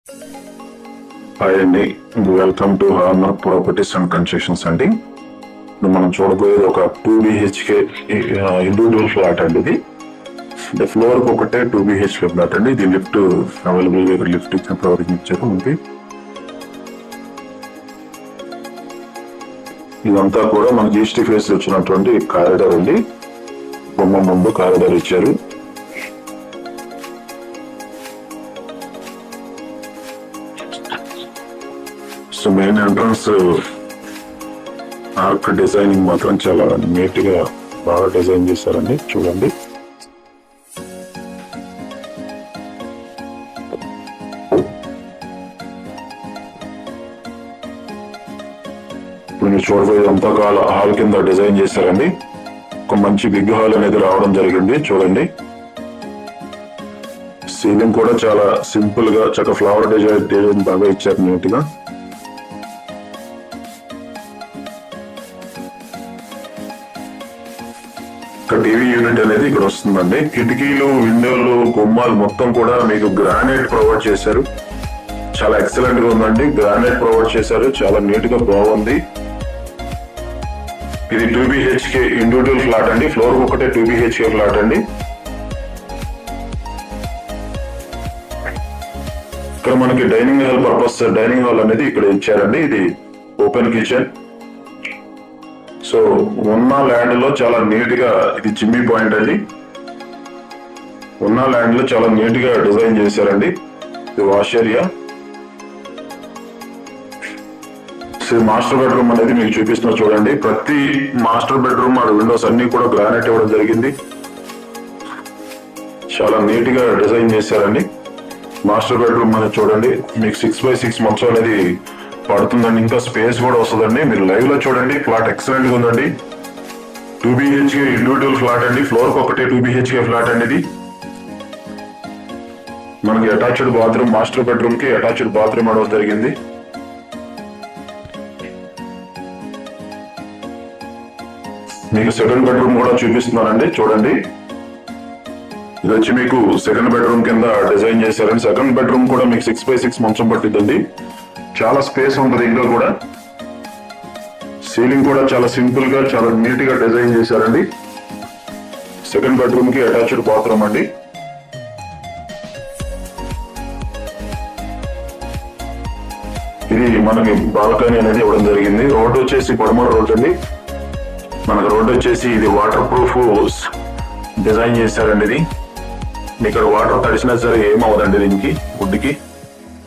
Hi అండి, welcome to Horner properties and constructions అండి. మనం చూడబోయేది ఒక 2 BHK ఇండివిజువల్ ఫ్లాట్ అండి. ఇది ఫ్లోర్ కి ఒకటే 2 BHK ఫ్లాట్ అండి. ఇది లిఫ్ట్ అవైలబుల్ గా లిఫ్ట్ ప్రొవైడింగ్ ఇచ్చారు మనకి. ఇదంతా కూడా మనకి ఈస్ట్ ఫేస్ వచ్చినటువంటి కారిడార్ అండి. బొమ్మ ముందు కారిడార్ ఇచ్చారు. So main entrance arc designing మాత్రం చాలా నీట్ గా బాగా డిజైన్ చేశారండి. చూడండి, మీరు చూడబోయే అంతా హాల్ కింద డిజైన్ చేశారండి. ఒక మంచి బిగ్ హాల్ అనేది రావడం జరిగింది. చూడండి, సీలింగ్ కూడా చాలా సింపుల్ గా చక్కగా ఫ్లవర్ డిజైన్ బాగా ఇచ్చారు నీట్ గా. టీవీ యూనిట్ అనేది ఇక్కడ వస్తుందండి. కిటికీలు, విండోలు, గుమ్మాలు మొత్తం కూడా మీకు గ్రానైట్ ప్రొవైడ్ చేశారు. చాలా ఎక్సలెంట్ గా ఉందండి. గ్రానైట్ ప్రొవైడ్ చేశారు, చాలా నీట్ గా బాగుంది. ఇది 2 BHK ఇండివిజువల్ ఫ్లాట్ అండి. ఫ్లోర్ ఒకటే 2 BHK ఫ్లాట్ అండి. ఇక్కడ మనకి dining hall purpose dining hall అనేది ఇక్కడ ఇచ్చారండి. ఇది ఓపెన్ కిచెన్. సో ఉన్న ల్యాండ్ లో చాలా నీట్ గా ఇది చిమ్మి పాయింట్ అండి. ఉన్న ల్యాండ్ లో చాలా నీట్ గా డిజైన్ చేశారండి. ఇది వాష్ ఏరియా. మాస్టర్ బెడ్రూమ్ అనేది మీకు చూపిస్తున్నా చూడండి. ప్రతి మాస్టర్ బెడ్రూమ్ ఆ విండోస్ అన్ని కూడా గ్రానైట్ ఇవ్వడం జరిగింది. చాలా నీట్ గా డిజైన్ చేశారండి. మాస్టర్ బెడ్రూమ్ అనేది చూడండి, మీకు 6x6 మంచం అనేది పడుతుందండి. ఇంకా స్పేస్ కూడా వస్తుందండి. మీరు లైవ్ లో చూడండి, ఫ్లాట్ ఎక్సలెంట్ గా ఉందండి. 2 BHK ఇండివిజువల్ ఫ్లాట్ అండి. ఫ్లోర్ కి ఒకటే 2 BHK ఫ్లాట్ అండి. ఇది మనకి అటాచ్డ్ బాత్రూమ్, మాస్టర్ బెడ్రూమ్ కి అటాచ్డ్ బాత్రూమ్ అవ్వడం జరిగింది. మీకు సెకండ్ బెడ్రూమ్ కూడా చూపిస్తున్నానండి. చూడండి, ఇది వచ్చి మీకు సెకండ్ బెడ్రూమ్ కింద డిజైన్ చేశారండి. సెకండ్ బెడ్రూమ్ కూడా మీకు 6x6 మంచం పట్టిద్దండి. చాలా స్పేస్ ఉంటుంది. ఇంకా కూడా సీలింగ్ కూడా చాలా సింపుల్ గా చాలా నీట్ గా డిజైన్ చేశారండి. సెకండ్ బెడ్రూమ్ కి అటాచ్డ్ బాత్రూమ్ అండి. ఇది మనకి బాల్కనీ అనేది ఇవ్వడం జరిగింది. రోడ్డు వచ్చేసి పడమర రోడ్ అండి. మనకు రోడ్డు వచ్చేసి ఇది వాటర్ ప్రూఫ్ డిజైన్ చేశారండి. ఇది ఇక్కడ వాటర్ తడిసినా సరే ఏమవుదండి దీనికి వుడ్కి.